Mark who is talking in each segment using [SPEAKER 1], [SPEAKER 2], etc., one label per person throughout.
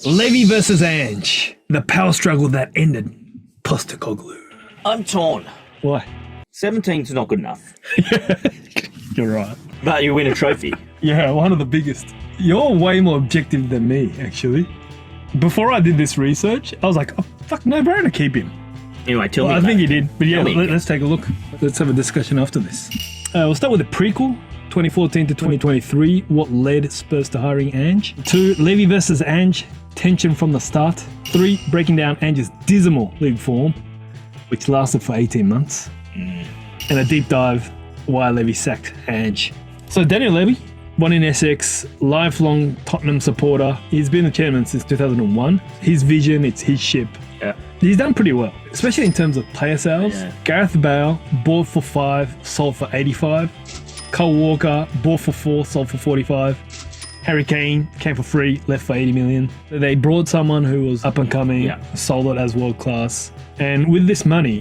[SPEAKER 1] Levy versus Ange. The power struggle that ended Postecoglou.
[SPEAKER 2] I'm torn.
[SPEAKER 1] Why?
[SPEAKER 2] 17's not good enough.
[SPEAKER 1] You're right.
[SPEAKER 2] But you win a trophy.
[SPEAKER 1] Yeah, one of the biggest. You're way more objective than me, actually. Before I did this research, I was like, oh, fuck, no brainer, keep him.
[SPEAKER 2] Anyway, tell me.
[SPEAKER 1] I think he did. But yeah,
[SPEAKER 2] Tell me.
[SPEAKER 1] let's take a look. Let's have a discussion after this. We'll start with the prequel, 2014 to 2023. What led Spurs to hiring Ange? 2, Levy versus Ange. Tension from the start. 3, breaking down Ange's dismal league form, which lasted for 18 months. And a deep dive why Levy sacked Ange. So Daniel Levy, born in Essex, lifelong Tottenham supporter. He's been the chairman since 2001. His vision, it's his ship.
[SPEAKER 2] Yeah.
[SPEAKER 1] He's done pretty well, especially in terms of player sales.
[SPEAKER 2] Yeah.
[SPEAKER 1] Gareth Bale, bought for 5, sold for 85. Cole Walker, bought for 4, sold for 45. Harry Kane came for free, left for 80 million. They brought someone who was up and coming, sold it as world class. And with this money,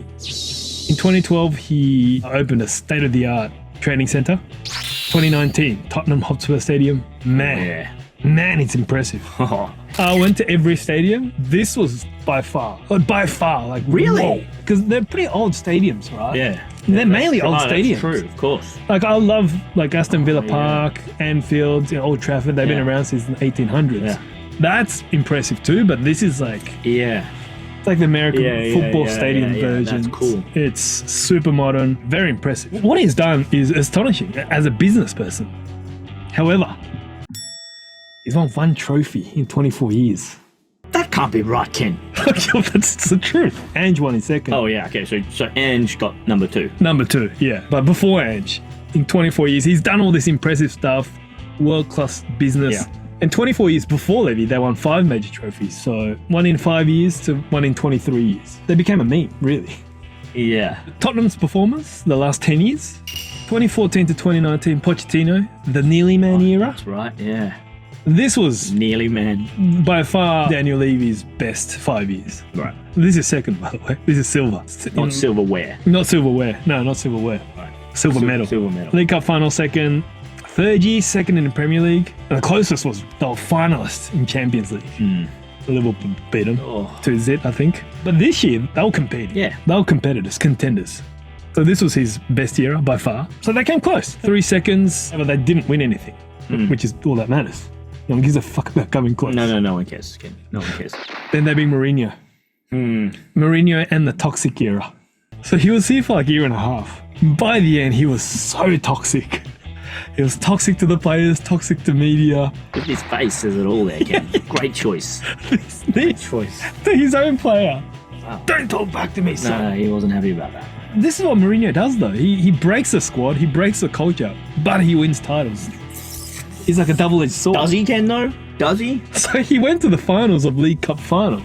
[SPEAKER 1] in 2012, he opened a state-of-the-art training centre. 2019, Tottenham Hotspur Stadium. Man, it's impressive. I went to every stadium. This was by far, like
[SPEAKER 2] Really?
[SPEAKER 1] Because they're pretty old stadiums, right?
[SPEAKER 2] Yeah.
[SPEAKER 1] They're mainly old stadiums.
[SPEAKER 2] That's true, of course.
[SPEAKER 1] Like I love like Aston Villa Park, Anfield, Old Trafford. They've been around since the 1800s.
[SPEAKER 2] Yeah.
[SPEAKER 1] That's impressive too. But this is like it's like the American football stadium version.
[SPEAKER 2] That's cool.
[SPEAKER 1] It's super modern, very impressive. What he's done is astonishing as a business person. However, he's won 1 trophy in 24 years.
[SPEAKER 2] That can't be right, Ken.
[SPEAKER 1] That's the truth. Ange won in second.
[SPEAKER 2] Oh, yeah, okay, so Ange got number 2.
[SPEAKER 1] Number 2, yeah. But before Ange, in 24 years, he's done all this impressive stuff, world-class business.
[SPEAKER 2] Yeah.
[SPEAKER 1] And 24 years before Levy, they won 5 major trophies. So 1 in 5 years to 1 in 23 years. They became a meme, really.
[SPEAKER 2] Yeah.
[SPEAKER 1] Tottenham's performance the last 10 years, 2014 to 2019, Pochettino, the Nearly Man era.
[SPEAKER 2] That's right, yeah.
[SPEAKER 1] This was
[SPEAKER 2] Nearly man.
[SPEAKER 1] by far Daniel Levy's best 5 years.
[SPEAKER 2] Right.
[SPEAKER 1] This is second, by the way. This is silver.
[SPEAKER 2] Not silverware.
[SPEAKER 1] Not silverware. No, not silverware.
[SPEAKER 2] Right.
[SPEAKER 1] Silver medal.
[SPEAKER 2] Silver medal.
[SPEAKER 1] League Cup final second. Third year, second in the Premier League. And the closest was they were finalists in Champions League. Liverpool beat them 2-0, I think. But this year, they were competing.
[SPEAKER 2] Yeah.
[SPEAKER 1] They were competitors, contenders. So this was his best year by far. So they came close. 3 seconds, but they didn't win anything, which is all that matters. No one gives a fuck about coming close.
[SPEAKER 2] No one cares, Ken. No one cares.
[SPEAKER 1] Then they beat Mourinho. Mourinho and the toxic era. So he was here for like a year and a half. By the end, he was so toxic. He was toxic to the players, toxic to media.
[SPEAKER 2] With his face says it all there, Ken. Great choice. Great choice.
[SPEAKER 1] To his own player.
[SPEAKER 2] Wow.
[SPEAKER 1] Don't talk back to me, son.
[SPEAKER 2] No, he wasn't happy about that.
[SPEAKER 1] This is what Mourinho does, though. He breaks the squad, he breaks the culture, but he wins titles. He's like a double-edged sword.
[SPEAKER 2] Does he, Ken, though? Does he?
[SPEAKER 1] So he went to the finals of League Cup final.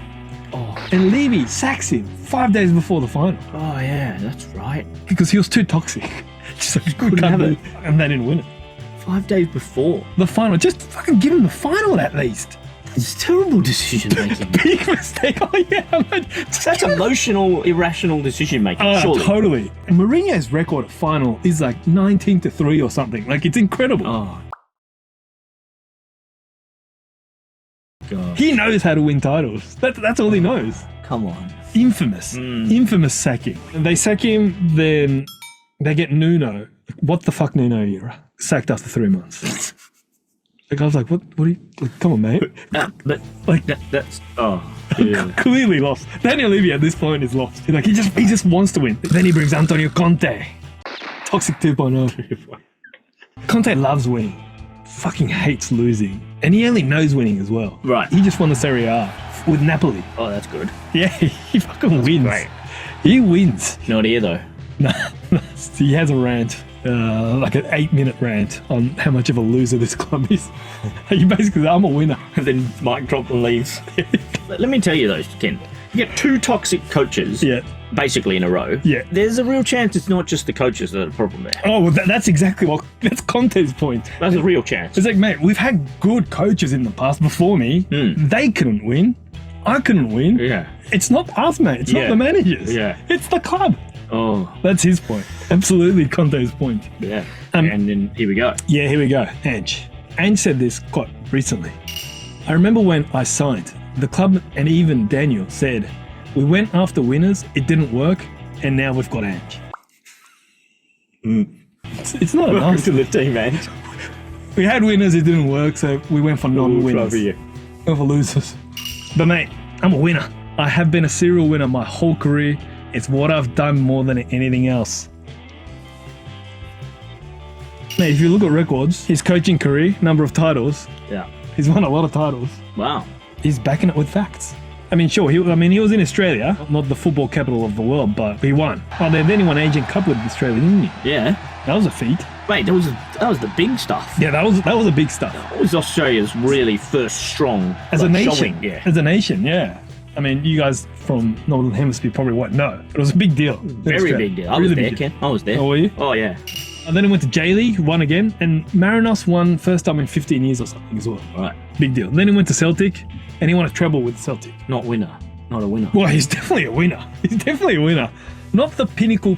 [SPEAKER 1] And Levy sacks him 5 days before the final.
[SPEAKER 2] Oh, yeah, that's right.
[SPEAKER 1] Because he was too toxic. Just like,
[SPEAKER 2] couldn't have it.
[SPEAKER 1] And they didn't win it.
[SPEAKER 2] 5 days before.
[SPEAKER 1] The final. Just fucking give him the final at least.
[SPEAKER 2] It's terrible decision making.
[SPEAKER 1] Big mistake. Oh, yeah.
[SPEAKER 2] That's emotional, irrational decision making, surely.
[SPEAKER 1] Totally. And Mourinho's record at final is like 19-3 or something. Like, it's incredible.
[SPEAKER 2] Oh, God.
[SPEAKER 1] He knows how to win titles. That's all he knows.
[SPEAKER 2] Come on.
[SPEAKER 1] Infamous. Infamous sacking. And they sack him, then they get Nuno. What the fuck Nuno era? Sacked after 3 months. Like I was like, what are you, like, come on, mate.
[SPEAKER 2] That's yeah.
[SPEAKER 1] Clearly lost. Daniel Levy at this point is lost. Like he just wants to win. Then he brings Antonio Conte. Toxic 2.0. Conte loves winning. Fucking hates losing. And he only knows winning as well.
[SPEAKER 2] Right.
[SPEAKER 1] He just won the Serie A with Napoli.
[SPEAKER 2] Oh, that's good.
[SPEAKER 1] Yeah, he fucking wins.
[SPEAKER 2] Great.
[SPEAKER 1] He wins.
[SPEAKER 2] Not here, though.
[SPEAKER 1] No, he has a rant, like an 8-minute rant on how much of a loser this club is. He basically said, I'm a winner.
[SPEAKER 2] And then Mike drops and leaves. Let me tell you though, Ken. You get 2 toxic coaches basically in a row.
[SPEAKER 1] Yeah.
[SPEAKER 2] There's a real chance it's not just the coaches that are the problem there.
[SPEAKER 1] Oh, well, that's exactly that's Conte's point.
[SPEAKER 2] That's a real chance.
[SPEAKER 1] It's like, mate, we've had good coaches in the past before me. They couldn't win. I couldn't win.
[SPEAKER 2] Yeah.
[SPEAKER 1] It's not us, mate. It's not the managers.
[SPEAKER 2] Yeah.
[SPEAKER 1] It's the club.
[SPEAKER 2] Oh.
[SPEAKER 1] That's his point. Absolutely Conte's point.
[SPEAKER 2] Yeah. And then here we go.
[SPEAKER 1] Yeah, here we go. Ange. Ange said this quite recently. I remember when I signed, The club and even Daniel said, we went after winners, it didn't work, and now we've got Ange. It's not
[SPEAKER 2] Welcome
[SPEAKER 1] enough.
[SPEAKER 2] to the team, Ange.
[SPEAKER 1] We had winners, it didn't work, so we went for non-winners.
[SPEAKER 2] You.
[SPEAKER 1] Went for losers. But mate, I'm a winner. I have been a serial winner my whole career. It's what I've done more than anything else. Mate, if you look at records, his coaching career, number of titles,
[SPEAKER 2] Yeah.
[SPEAKER 1] he's won a lot of titles.
[SPEAKER 2] Wow.
[SPEAKER 1] He's backing it with facts. I mean, sure, he was in Australia, not the football capital of the world, but he won. Oh, then he won Asian Cup with Australia, didn't he?
[SPEAKER 2] Yeah.
[SPEAKER 1] That was a feat.
[SPEAKER 2] Mate, that was the big stuff.
[SPEAKER 1] Yeah, that was a big stuff.
[SPEAKER 2] That was Australia's really first strong
[SPEAKER 1] As a nation.
[SPEAKER 2] showing. Yeah.
[SPEAKER 1] As a nation, yeah. I mean, you guys from Northern Hemisphere probably won't know, but it was a big deal.
[SPEAKER 2] Very big deal. I was there, Ken. I was there.
[SPEAKER 1] Oh, were you?
[SPEAKER 2] Oh, yeah.
[SPEAKER 1] And then he went to J-League, won again, and Marinos won first time in 15 years or something as well.
[SPEAKER 2] Right.
[SPEAKER 1] Big deal. Then he went to Celtic, and he won a treble with Celtic.
[SPEAKER 2] Not winner. Not a winner.
[SPEAKER 1] Well, he's definitely a winner. He's definitely a winner. Not the pinnacle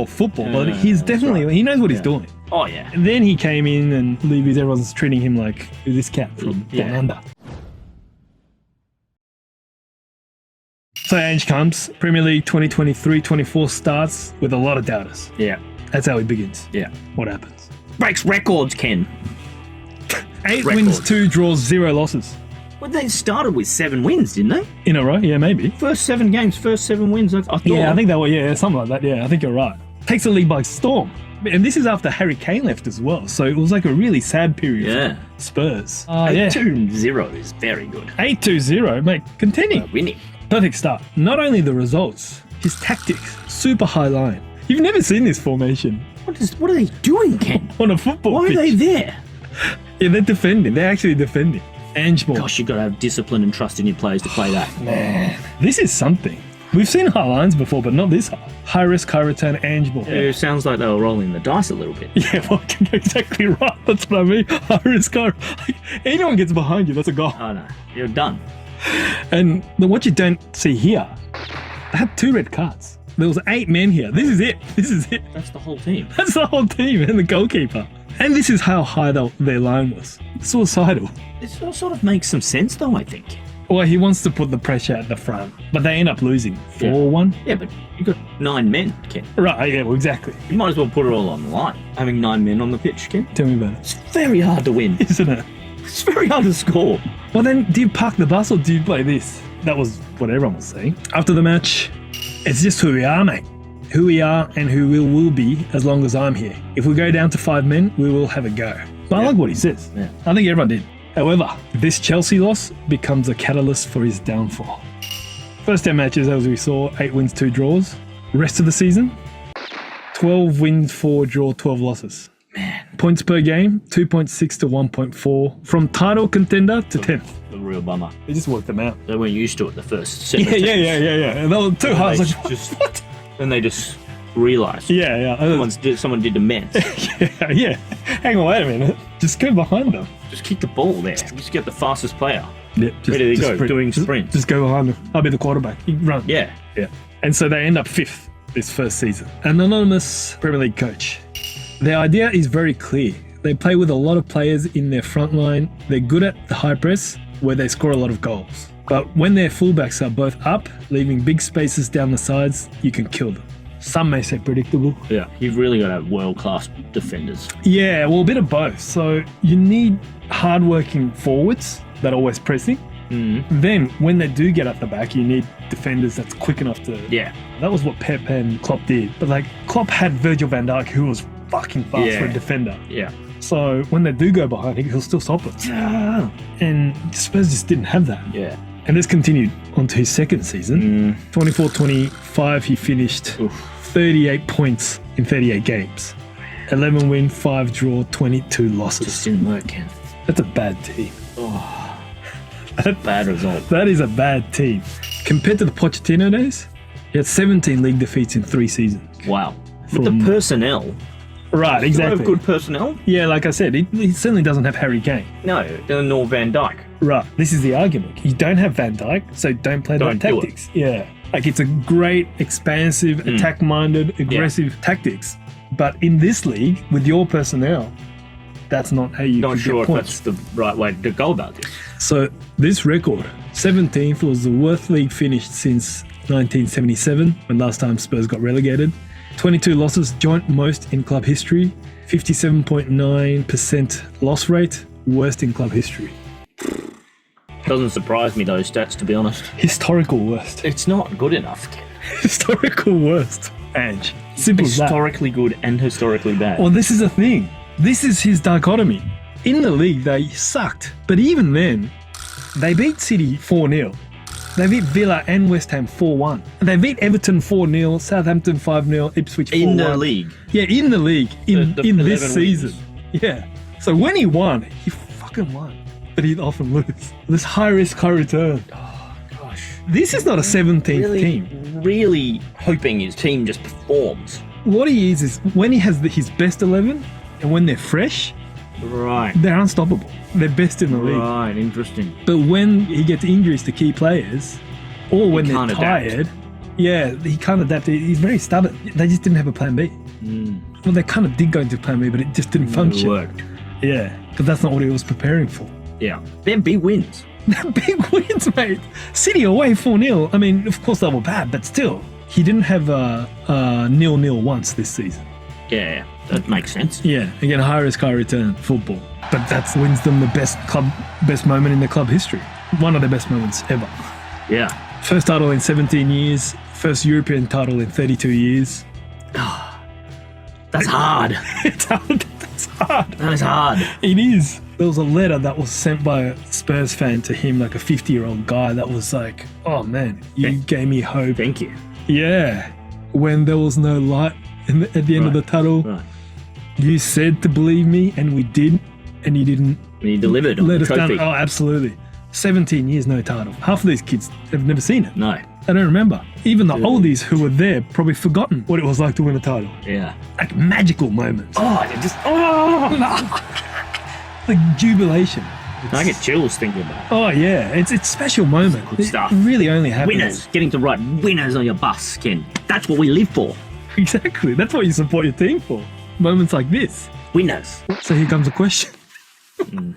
[SPEAKER 1] of football, but he's definitely, he knows what he's doing.
[SPEAKER 2] Oh, yeah.
[SPEAKER 1] And then he came in and Levy's, everyone's treating him like this cat from down under. So Ange comes, Premier League 2023-24 starts with a lot of doubters.
[SPEAKER 2] Yeah.
[SPEAKER 1] That's how he begins.
[SPEAKER 2] Yeah.
[SPEAKER 1] What happens?
[SPEAKER 2] Breaks records, Ken.
[SPEAKER 1] 8
[SPEAKER 2] Records.
[SPEAKER 1] wins, 2 draws, 0 losses.
[SPEAKER 2] Well, they started with 7 wins, didn't they?
[SPEAKER 1] In a row? Yeah, maybe.
[SPEAKER 2] First 7 games, first 7 wins. I thought.
[SPEAKER 1] Yeah, I think that was, something like that. Yeah, I think you're right. Takes the league by storm. And this is after Harry Kane left as well. So it was like a really sad period
[SPEAKER 2] Yeah.
[SPEAKER 1] for Spurs.
[SPEAKER 2] 8-2-0 is very good.
[SPEAKER 1] 8-2-0, mate. Continue.
[SPEAKER 2] Winning.
[SPEAKER 1] Perfect start. Not only the results, his tactics. Super high line. You've never seen this formation
[SPEAKER 2] What are they doing, Ken?
[SPEAKER 1] on a football
[SPEAKER 2] Why
[SPEAKER 1] pitch.
[SPEAKER 2] are they there?
[SPEAKER 1] Yeah, they're defending. They're actually defending. Ange ball.
[SPEAKER 2] Gosh, you've got to have discipline and trust in your players to play that.
[SPEAKER 1] Man, this is something. We've seen high lines before, but not this high. High risk, high return, Ange ball.
[SPEAKER 2] It sounds like they were rolling the dice a little bit.
[SPEAKER 1] Yeah, well, exactly right. That's what I mean. High risk, high. Like, anyone gets behind you, that's a goal.
[SPEAKER 2] Oh, no. You're done.
[SPEAKER 1] And what you don't see here, they had 2 red cards. There was 8 men here. This is it. This is it.
[SPEAKER 2] That's the whole team.
[SPEAKER 1] That's the whole team and the goalkeeper. And this is how high their line was. Suicidal.
[SPEAKER 2] This all sort of makes some sense, though, I think.
[SPEAKER 1] Well, he wants to put the pressure at the front, but they end up losing 4-1.
[SPEAKER 2] Yeah, but you've got 9 men, Ken.
[SPEAKER 1] Right, yeah, well, exactly.
[SPEAKER 2] You might as well put it all on the line. Having 9 men on the pitch, Ken.
[SPEAKER 1] Tell me about it.
[SPEAKER 2] It's very hard to win.
[SPEAKER 1] Isn't it?
[SPEAKER 2] It's very hard to score.
[SPEAKER 1] Well, then, do you park the bus or do you play this? That was what everyone was saying. After the match, it's just who we are, mate. Who we are and who we will be as long as I'm here. If we go down to 5 men, we will have a go. But I like what he says.
[SPEAKER 2] Yeah.
[SPEAKER 1] I think everyone did. However, this Chelsea loss becomes a catalyst for his downfall. First 10 matches, as we saw, 8 wins, 2 draws. Rest of the season, 12 wins, 4 draw, 12 losses.
[SPEAKER 2] Man.
[SPEAKER 1] Points per game, 2.6 to 1.4. From title contender to 10th.
[SPEAKER 2] A real bummer.
[SPEAKER 1] They just worked them out.
[SPEAKER 2] They weren't used to it the first 7
[SPEAKER 1] Yeah. And that was too hard.
[SPEAKER 2] They
[SPEAKER 1] Like,
[SPEAKER 2] just,
[SPEAKER 1] what?
[SPEAKER 2] Then they just realised.
[SPEAKER 1] Yeah.
[SPEAKER 2] Someone did the men.
[SPEAKER 1] Yeah. Hang on, wait a minute. Just go behind them.
[SPEAKER 2] Just kick the ball there. Just get the fastest player.
[SPEAKER 1] Yep.
[SPEAKER 2] Ready to go, doing sprints.
[SPEAKER 1] Just go behind them. I'll be the quarterback. You run.
[SPEAKER 2] Yeah.
[SPEAKER 1] And so they end up 5th this first season. An anonymous Premier League coach. Their idea is very clear. They play with a lot of players in their front line. They're good at the high press, where they score a lot of goals. But when their fullbacks are both up, leaving big spaces down the sides, you can kill them. Some may say predictable.
[SPEAKER 2] Yeah. You've really got to have world-class defenders.
[SPEAKER 1] Yeah, well, a bit of both. So you need hard-working forwards that are always pressing. Then, when they do get up the back, you need defenders that's quick enough to...
[SPEAKER 2] Yeah.
[SPEAKER 1] That was what Pep and Klopp did. But, like, Klopp had Virgil van Dijk, who was fucking fast for a defender.
[SPEAKER 2] Yeah.
[SPEAKER 1] So when they do go behind, he'll still stop it. And Spurs just didn't have that.
[SPEAKER 2] Yeah.
[SPEAKER 1] And this continued onto his second season. 24-25, he finished 38 points in 38 games. 11 win, 5 draw, 22 losses.
[SPEAKER 2] Just didn't work, Ken.
[SPEAKER 1] That's a bad team.
[SPEAKER 2] Bad result.
[SPEAKER 1] That is a bad team. Compared to the Pochettino days, he had 17 league defeats in 3 seasons.
[SPEAKER 2] Wow. With the personnel.
[SPEAKER 1] Right,
[SPEAKER 2] Do you
[SPEAKER 1] exactly.
[SPEAKER 2] have good personnel?
[SPEAKER 1] Yeah, like I said, he certainly doesn't have Harry Kane.
[SPEAKER 2] No, nor Van Dijk.
[SPEAKER 1] Right, this is the argument. You don't have Van Dijk, so don't play that
[SPEAKER 2] Don't do
[SPEAKER 1] tactics. Yeah. Like, it's a great, expansive, attack-minded, aggressive tactics. But in this league, with your personnel, that's not how you
[SPEAKER 2] Not
[SPEAKER 1] can
[SPEAKER 2] sure
[SPEAKER 1] get
[SPEAKER 2] if
[SPEAKER 1] points.
[SPEAKER 2] that's the right way to go about this.
[SPEAKER 1] So this record 17th was the worst league finish since 1977, when last time Spurs got relegated. 22 losses, joint most in club history. 57.9% loss rate, worst in club history.
[SPEAKER 2] Doesn't surprise me, those stats, to be honest.
[SPEAKER 1] Historical worst.
[SPEAKER 2] It's not good enough, Ken.
[SPEAKER 1] Historical worst. Ange. Simple as that.
[SPEAKER 2] Historically good and historically bad.
[SPEAKER 1] Well, this is the thing. This is his dichotomy. In the league, they sucked. But even then, they beat City 4-0. They beat Villa and West Ham 4-1. They beat Everton 4-0, Southampton 5-0, Ipswich 4-1.
[SPEAKER 2] In the league.
[SPEAKER 1] Yeah, in the league. In this
[SPEAKER 2] 11
[SPEAKER 1] season.
[SPEAKER 2] wins.
[SPEAKER 1] Yeah. So when he won, he fucking won. But he'd often lose. This high risk, high return.
[SPEAKER 2] Oh, gosh.
[SPEAKER 1] This is not a 17th team.
[SPEAKER 2] Really hoping his team just performs.
[SPEAKER 1] What he is when he has his best 11 and when they're fresh,
[SPEAKER 2] Right.
[SPEAKER 1] they're unstoppable. They're best in the league.
[SPEAKER 2] Right, interesting.
[SPEAKER 1] But when he gets injuries to key players, or when they're tired, he can't adapt. He's very stubborn. They just didn't have a plan B. Well, they kind of did go into plan B, but it just didn't function.
[SPEAKER 2] It worked.
[SPEAKER 1] Yeah, but that's not what he was preparing for.
[SPEAKER 2] Yeah. They're big wins.
[SPEAKER 1] Big wins, mate. City away 4-0. I mean, of course they were bad, but still. He didn't have a 0-0 once this season.
[SPEAKER 2] Yeah, that makes sense.
[SPEAKER 1] Yeah, again, high risk, high return football. But that wins them the best moment in the club history. One of the best moments ever.
[SPEAKER 2] Yeah.
[SPEAKER 1] First title in 17 years. First European title in 32 years.
[SPEAKER 2] That's hard.
[SPEAKER 1] It's hard. That's hard.
[SPEAKER 2] That is hard.
[SPEAKER 1] It is. There was a letter that was sent by a Spurs fan to him, like a 50-year-old guy, that was like, oh man, you gave me hope.
[SPEAKER 2] Thank you.
[SPEAKER 1] Yeah. When there was no light at the end of the tunnel, you said to believe me, and we did, and you didn't.
[SPEAKER 2] And you delivered on
[SPEAKER 1] let
[SPEAKER 2] the
[SPEAKER 1] us down.
[SPEAKER 2] trophy.
[SPEAKER 1] Oh, absolutely. 17 years, no title. Half of these kids have never seen it.
[SPEAKER 2] No.
[SPEAKER 1] They don't remember. Even the oldies who were there probably forgotten what it was like to win a title.
[SPEAKER 2] Yeah.
[SPEAKER 1] Like magical moments.
[SPEAKER 2] Oh, they just...
[SPEAKER 1] Like jubilation.
[SPEAKER 2] I get chills thinking about it.
[SPEAKER 1] Oh yeah, it's a special moment.
[SPEAKER 2] Good stuff.
[SPEAKER 1] It really only happens.
[SPEAKER 2] Winners. Getting to write winners on your bus, Ken. That's what we live for.
[SPEAKER 1] Exactly. That's what you support your team for. Moments like this.
[SPEAKER 2] Winners.
[SPEAKER 1] So here comes a question. Do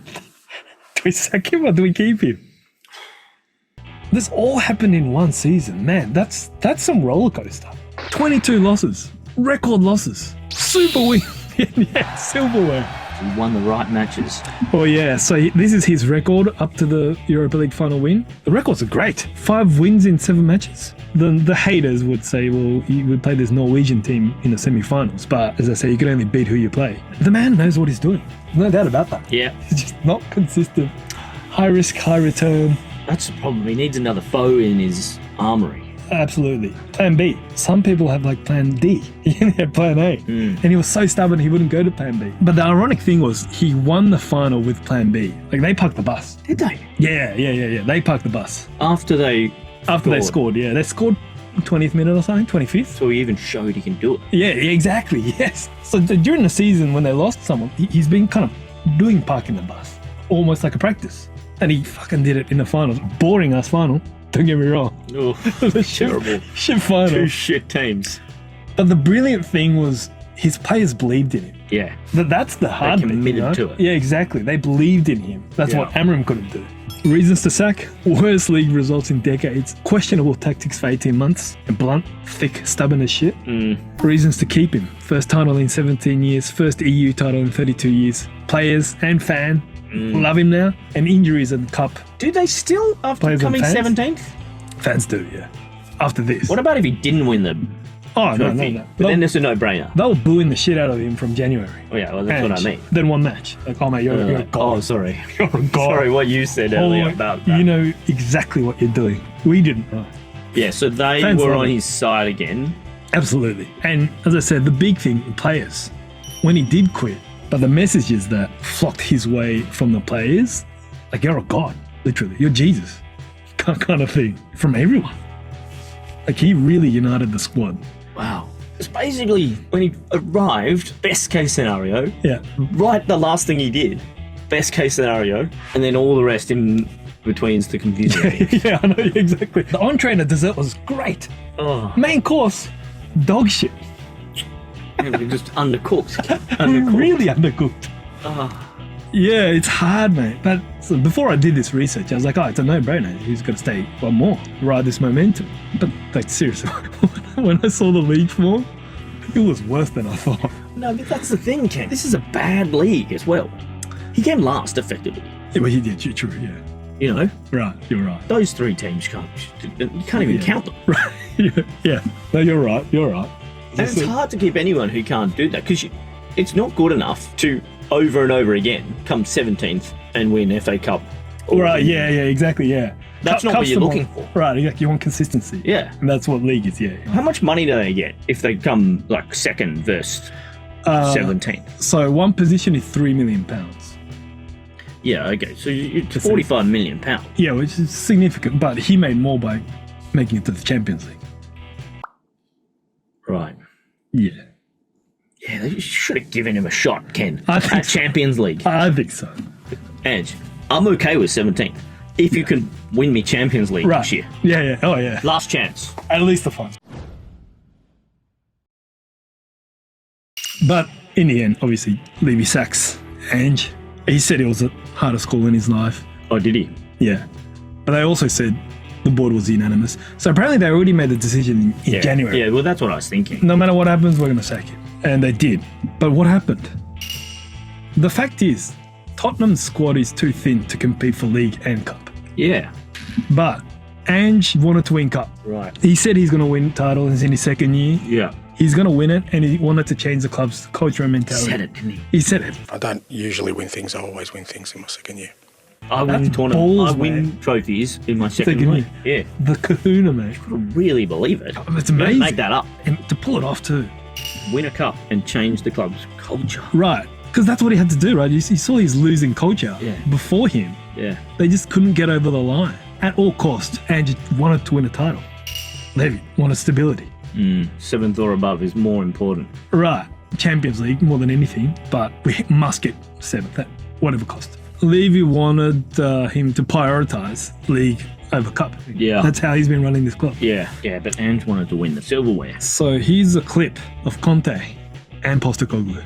[SPEAKER 1] we sack him or do we keep him? This all happened in one season. Man, that's some roller coaster. 22 losses. Record losses. Super win. Yeah, silverware.
[SPEAKER 2] We won the right matches.
[SPEAKER 1] Oh yeah, so this is his record up to the Europa League final win. The records are great. 5 wins in 7 matches. The haters would say, well, you would play this Norwegian team in the semi-finals, but as I say, you can only beat who you play. The man knows what he's doing. No doubt about that.
[SPEAKER 2] Yeah.
[SPEAKER 1] He's just not consistent. High risk, high return.
[SPEAKER 2] That's the problem. He needs another foe in his armoury.
[SPEAKER 1] Absolutely. Plan B. Some people have like plan D. He had plan A. And he was so stubborn he wouldn't go to plan B. But the ironic thing was he won the final with plan B. Like they parked the bus.
[SPEAKER 2] Did they?
[SPEAKER 1] Yeah. They parked the bus.
[SPEAKER 2] After they
[SPEAKER 1] scored, yeah. They scored 20th minute or something, 25th.
[SPEAKER 2] So he even showed he can do it.
[SPEAKER 1] Yeah, exactly, yes. So during the season when they lost someone, he's been kind of doing parking the bus. Almost like a practice. And he fucking did it in the finals. Boring ass final. Don't get me wrong.
[SPEAKER 2] Oh, terrible.
[SPEAKER 1] Shit final.
[SPEAKER 2] 2 shit teams.
[SPEAKER 1] But the brilliant thing was his players believed in him.
[SPEAKER 2] Yeah.
[SPEAKER 1] That's the hard bit.
[SPEAKER 2] Committed to it.
[SPEAKER 1] Yeah, exactly. They believed in him. That's what Amram couldn't do. Reasons to sack: worst league results in decades, questionable tactics for 18 months, and blunt, thick, stubborn as shit. Reasons to keep him: first title in 17 years, first EU title in 32 years. Players and fan love him now, and injuries in the cup.
[SPEAKER 2] Do they still, after
[SPEAKER 1] Players and
[SPEAKER 2] coming
[SPEAKER 1] fans?
[SPEAKER 2] 17th?
[SPEAKER 1] Fans do, yeah. After this.
[SPEAKER 2] What about if he didn't win the
[SPEAKER 1] Oh,
[SPEAKER 2] trophy?
[SPEAKER 1] no.
[SPEAKER 2] But then it's a no-brainer.
[SPEAKER 1] They were booing the shit out of him from January.
[SPEAKER 2] Oh, yeah, well, that's what I mean.
[SPEAKER 1] Then one match. Like, oh, mate, you're a god.
[SPEAKER 2] Oh, sorry.
[SPEAKER 1] You're a god.
[SPEAKER 2] Sorry, what you said earlier about that.
[SPEAKER 1] You know exactly what you're doing. We didn't know.
[SPEAKER 2] Yeah, so they
[SPEAKER 1] Fans
[SPEAKER 2] were
[SPEAKER 1] love
[SPEAKER 2] on
[SPEAKER 1] it.
[SPEAKER 2] his side again.
[SPEAKER 1] Absolutely. And as I said, the big thing, players. When he did quit, but the messages that flocked his way from the players, like, you're a god, literally. You're Jesus. Kind of thing. From everyone. Like, he really united the squad.
[SPEAKER 2] Wow. It's basically, when he arrived, best case scenario.
[SPEAKER 1] Yeah.
[SPEAKER 2] Right, the last thing he did, best case scenario, and then all the rest in between's the confusion.
[SPEAKER 1] Yeah, I know, exactly. The entree and the dessert was great.
[SPEAKER 2] Oh,
[SPEAKER 1] Main course, dog shit.
[SPEAKER 2] just undercooked. Undercooked.
[SPEAKER 1] Really undercooked.
[SPEAKER 2] Oh.
[SPEAKER 1] Yeah, it's hard, mate. But so before I did this research, I was like, oh, it's a no-brainer. He's got to stay one more, ride this momentum. But like seriously, when I saw the league form, it was worse than I thought.
[SPEAKER 2] No, but that's the thing, Ken. This is a bad league as well. He came last, effectively.
[SPEAKER 1] Yeah, well, he did. True, yeah.
[SPEAKER 2] You know?
[SPEAKER 1] Right, you're right.
[SPEAKER 2] Those three teams you can't even count them.
[SPEAKER 1] Right, yeah. No, you're right.
[SPEAKER 2] And it's hard to keep anyone who can't do that because it's not good enough to over and over again come 17th and win FA Cup.
[SPEAKER 1] Right, yeah, exactly, yeah.
[SPEAKER 2] That's not what you're looking for.
[SPEAKER 1] Right, exactly. You want consistency.
[SPEAKER 2] Yeah.
[SPEAKER 1] And that's what league is, yeah.
[SPEAKER 2] How much money do they get if they come like second versus 17th?
[SPEAKER 1] So one position is £3 million.
[SPEAKER 2] Yeah, okay. So it's £45 million.
[SPEAKER 1] Yeah, which is significant, but he made more by making it to the Champions League.
[SPEAKER 2] Right.
[SPEAKER 1] Yeah.
[SPEAKER 2] Yeah, they should have given him a shot, Ken.
[SPEAKER 1] I think so.
[SPEAKER 2] Champions League.
[SPEAKER 1] I think so.
[SPEAKER 2] Ange, I'm okay with 17th. If you can win me Champions League this year.
[SPEAKER 1] Yeah. Oh, yeah.
[SPEAKER 2] Last chance.
[SPEAKER 1] At least the final. But in the end, obviously, Levy sacks Ange. He said it was the hardest call in his life.
[SPEAKER 2] Oh, did he?
[SPEAKER 1] Yeah. But they also said the board was unanimous. So apparently they already made the decision in January.
[SPEAKER 2] Yeah, well, that's what I was thinking.
[SPEAKER 1] No matter what happens, we're going to sack him. And they did. But what happened? The fact is, Tottenham's squad is too thin to compete for league and cup.
[SPEAKER 2] Yeah.
[SPEAKER 1] But Ange wanted to win cup.
[SPEAKER 2] Right.
[SPEAKER 1] He said he's going to win title in his second year.
[SPEAKER 2] Yeah.
[SPEAKER 1] He's going to win it, and he wanted to change the club's culture and mentality.
[SPEAKER 2] He said it, didn't he?
[SPEAKER 1] He said it.
[SPEAKER 3] I don't usually win things. I always win things in my second year.
[SPEAKER 2] I win tournaments. I win trophies in my second year. Yeah.
[SPEAKER 1] The kahuna, mate.
[SPEAKER 2] I couldn't really believe it.
[SPEAKER 1] It's amazing.
[SPEAKER 2] You don't make that up.
[SPEAKER 1] And to pull it off, too.
[SPEAKER 2] Win a cup and change the club's culture.
[SPEAKER 1] Right. Because that's what he had to do, right? You saw his losing culture before him.
[SPEAKER 2] Yeah.
[SPEAKER 1] They just couldn't get over the line. At all costs, Ange wanted to win a title. Levy wanted stability.
[SPEAKER 2] Seventh or above is more important.
[SPEAKER 1] Right. Champions League more than anything, but we must get seventh at whatever cost. Levy wanted him to prioritise league over cup.
[SPEAKER 2] Yeah.
[SPEAKER 1] That's how he's been running this club.
[SPEAKER 2] Yeah, but Ange wanted to win the silverware.
[SPEAKER 1] So here's a clip of Conte and Postecoglou.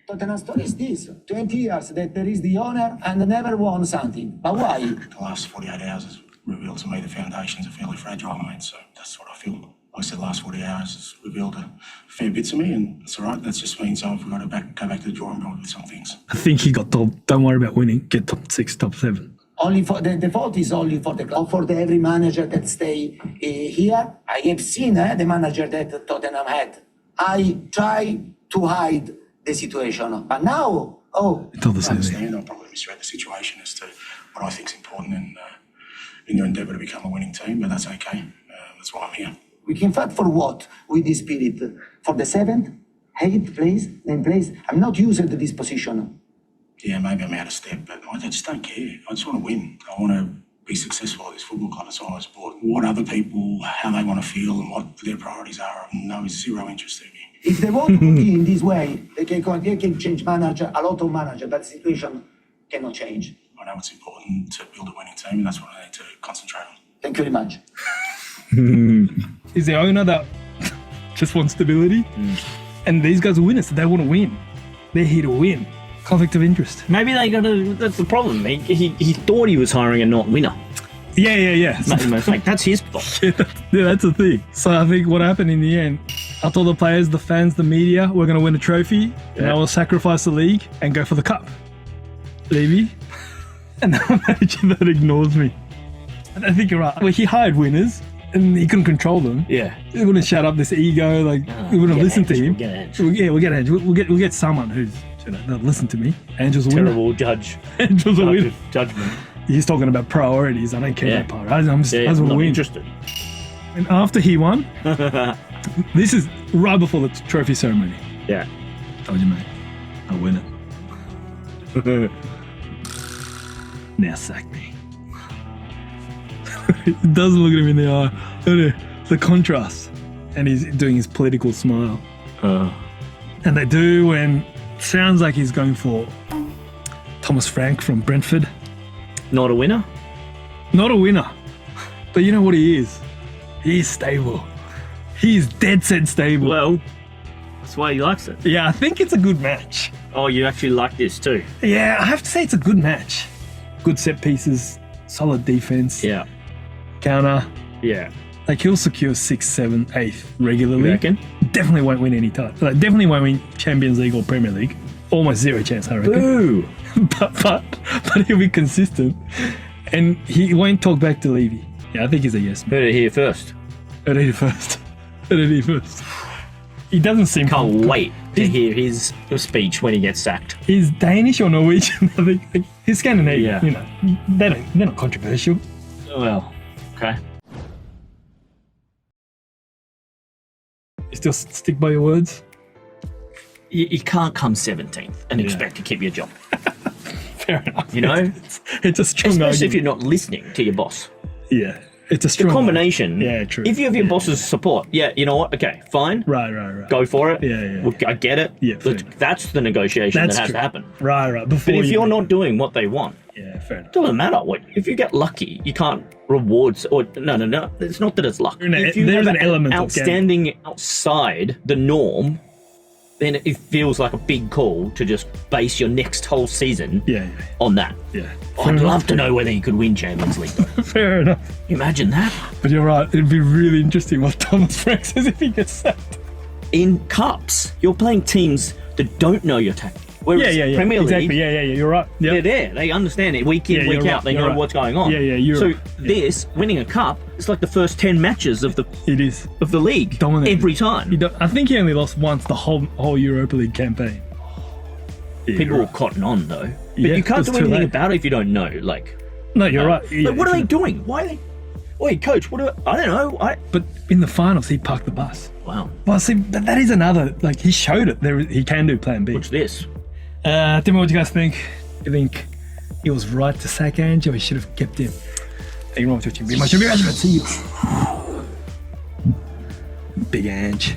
[SPEAKER 4] Tottenham's story is this: 20 years that there is the owner and never won something. But why?
[SPEAKER 3] The last 48 hours has revealed to me the foundations are fairly fragile, mate, so that's what I feel. Like I said, the last 40 hours has revealed a fair bit to me, and it's all right. That just means I've got to go back to the drawing board with some things.
[SPEAKER 1] I think he got told, don't worry about winning, get top 6, top 7.
[SPEAKER 4] Only for the fault is only for the club, for every manager that stay here. I have seen the manager that Tottenham had. I try to hide the situation, but now,
[SPEAKER 3] I understand. I probably misread the situation as to what I think is important in your endeavour to become a winning team, but that's okay. That's why I'm here.
[SPEAKER 4] we can fight for what with this spirit? For the 7th, 8th place, 9th place? I'm not used to this position.
[SPEAKER 3] Yeah, maybe I'm out of step, but I just don't care. I just want to win. I want to be successful at this football club. That's all I support. What other people, how they want to feel and what their priorities are, no, is zero interest in me.
[SPEAKER 4] If they want to be in this way, they can change manager, a lot of manager, but the situation cannot change.
[SPEAKER 3] I know it's important to build a winning team, and that's what I need to concentrate on.
[SPEAKER 4] Thank you very much.
[SPEAKER 1] Is the owner that just wants stability? And these guys are winners, so they want to win. They're here to win. Conflict of interest.
[SPEAKER 2] Maybe they got to. That's the problem. He thought he was hiring a not winner.
[SPEAKER 1] Yeah.
[SPEAKER 2] Mate, that's his fault.
[SPEAKER 1] Yeah, that's the thing. So I think what happened in the end, I told the players, the fans, the media, we're going to win a trophy, and I will sacrifice the league and go for the cup. Levy, and the manager that ignores me. And I think you're right. Well, he hired winners, and he couldn't control them.
[SPEAKER 2] Yeah.
[SPEAKER 1] He wouldn't shut up this ego. We wouldn't listen to him.
[SPEAKER 2] We'll get Ange.
[SPEAKER 1] We'll get Ange. We'll get someone who's that'll listen to me. Angel's a winner.
[SPEAKER 2] Terrible judge.
[SPEAKER 1] Angel's a winner.
[SPEAKER 2] Judgment.
[SPEAKER 1] He's talking about priorities. I don't care about priorities. I just want to win.
[SPEAKER 2] Interested.
[SPEAKER 1] And after he won, this is right before the trophy ceremony.
[SPEAKER 2] Yeah.
[SPEAKER 1] Told you, mate. I'll win it. Now sack me. He doesn't look at him in the eye. The contrast. And he's doing his political smile. And they do, and it sounds like he's going for Thomas Frank from Brentford.
[SPEAKER 2] Not a winner?
[SPEAKER 1] Not a winner. But you know what he is? He's stable. He's dead set stable.
[SPEAKER 2] Well, that's why he likes it.
[SPEAKER 1] Yeah, I think it's a good match.
[SPEAKER 2] Oh, you actually like this too?
[SPEAKER 1] Yeah, I have to say it's a good match. Good set pieces, solid defense,
[SPEAKER 2] Yeah.
[SPEAKER 1] counter.
[SPEAKER 2] Yeah.
[SPEAKER 1] Like he'll secure 6th, 7th, 8th regularly.
[SPEAKER 2] You reckon?
[SPEAKER 1] Definitely won't win any title. Like, definitely won't win Champions League or Premier League. Almost zero chance, I reckon.
[SPEAKER 2] Boo!
[SPEAKER 1] but he'll be consistent, and he won't talk back to Levy. Yeah, I think he's a yes man.
[SPEAKER 2] Heard it here first.
[SPEAKER 1] Heard it first. Heard it first. He doesn't seem.
[SPEAKER 2] Can't wait to hear his speech when he gets sacked.
[SPEAKER 1] He's Danish or Norwegian. I think like, he's Scandinavian.
[SPEAKER 2] Yeah.
[SPEAKER 1] You know, they're not controversial.
[SPEAKER 2] Well, okay.
[SPEAKER 1] You still stick by your words.
[SPEAKER 2] You can't come 17th and expect to keep your job.
[SPEAKER 1] Fair enough.
[SPEAKER 2] You know?
[SPEAKER 1] It's a strong
[SPEAKER 2] Especially
[SPEAKER 1] argument.
[SPEAKER 2] if you're not listening to your boss.
[SPEAKER 1] Yeah, it's a
[SPEAKER 2] The
[SPEAKER 1] strong
[SPEAKER 2] combination.
[SPEAKER 1] Yeah, true.
[SPEAKER 2] If you have your boss's support, yeah, you know what? Okay, fine.
[SPEAKER 1] Right.
[SPEAKER 2] Go for it.
[SPEAKER 1] Yeah.
[SPEAKER 2] Well, I get it.
[SPEAKER 1] Yeah, fair
[SPEAKER 2] But
[SPEAKER 1] enough.
[SPEAKER 2] that's the negotiation
[SPEAKER 1] That's
[SPEAKER 2] that has
[SPEAKER 1] true.
[SPEAKER 2] to happen.
[SPEAKER 1] Right. Before
[SPEAKER 2] But if you're
[SPEAKER 1] make
[SPEAKER 2] not
[SPEAKER 1] it.
[SPEAKER 2] doing what they want,
[SPEAKER 1] Yeah, fair enough.
[SPEAKER 2] it doesn't matter. What if you get lucky, you can't reward. Or no. It's not that it's luck. If you
[SPEAKER 1] There's
[SPEAKER 2] have
[SPEAKER 1] an element of
[SPEAKER 2] outstanding outside the norm, then it feels like a big call to just base your next whole season
[SPEAKER 1] Yeah.
[SPEAKER 2] on that.
[SPEAKER 1] Yeah.
[SPEAKER 2] I'd love to know whether you could win Champions League. Though.
[SPEAKER 1] Fair enough.
[SPEAKER 2] Imagine that
[SPEAKER 1] But you're right. It'd be really interesting what Thomas Frank says if he gets sacked.
[SPEAKER 2] in cups. You're playing teams that don't know your tactic. Whereas
[SPEAKER 1] Yeah.
[SPEAKER 2] Premier League,
[SPEAKER 1] Exactly. Yeah. You're right.
[SPEAKER 2] they're
[SPEAKER 1] Yeah.
[SPEAKER 2] there. They understand it week in,
[SPEAKER 1] Yeah,
[SPEAKER 2] week
[SPEAKER 1] you're
[SPEAKER 2] out.
[SPEAKER 1] right,
[SPEAKER 2] They
[SPEAKER 1] you're
[SPEAKER 2] know
[SPEAKER 1] right.
[SPEAKER 2] what's going on.
[SPEAKER 1] Yeah.
[SPEAKER 2] So this winning a cup is like the first 10 matches of the
[SPEAKER 1] It is.
[SPEAKER 2] league
[SPEAKER 1] Dominated.
[SPEAKER 2] every time.
[SPEAKER 1] I think he only lost once the whole Europa League campaign. Yeah,
[SPEAKER 2] People
[SPEAKER 1] you're
[SPEAKER 2] will
[SPEAKER 1] right.
[SPEAKER 2] cotton on though. But
[SPEAKER 1] Yeah,
[SPEAKER 2] you can't
[SPEAKER 1] it's
[SPEAKER 2] do
[SPEAKER 1] too
[SPEAKER 2] anything
[SPEAKER 1] late.
[SPEAKER 2] about it if you don't know. Like,
[SPEAKER 1] No, you're right.
[SPEAKER 2] like,
[SPEAKER 1] Yeah,
[SPEAKER 2] what are they
[SPEAKER 1] true.
[SPEAKER 2] doing? Why are they? Wait, coach, what? I don't know.
[SPEAKER 1] But in the finals, he parked the bus.
[SPEAKER 2] Wow.
[SPEAKER 1] Well, see, that is another. Like he showed it. He can do Plan B.
[SPEAKER 2] What's this?
[SPEAKER 1] Tell me what you guys think. You think he was right to sack Ange, or he should have kept him? Thank you very much for watching. Be much. See you. Big Ange.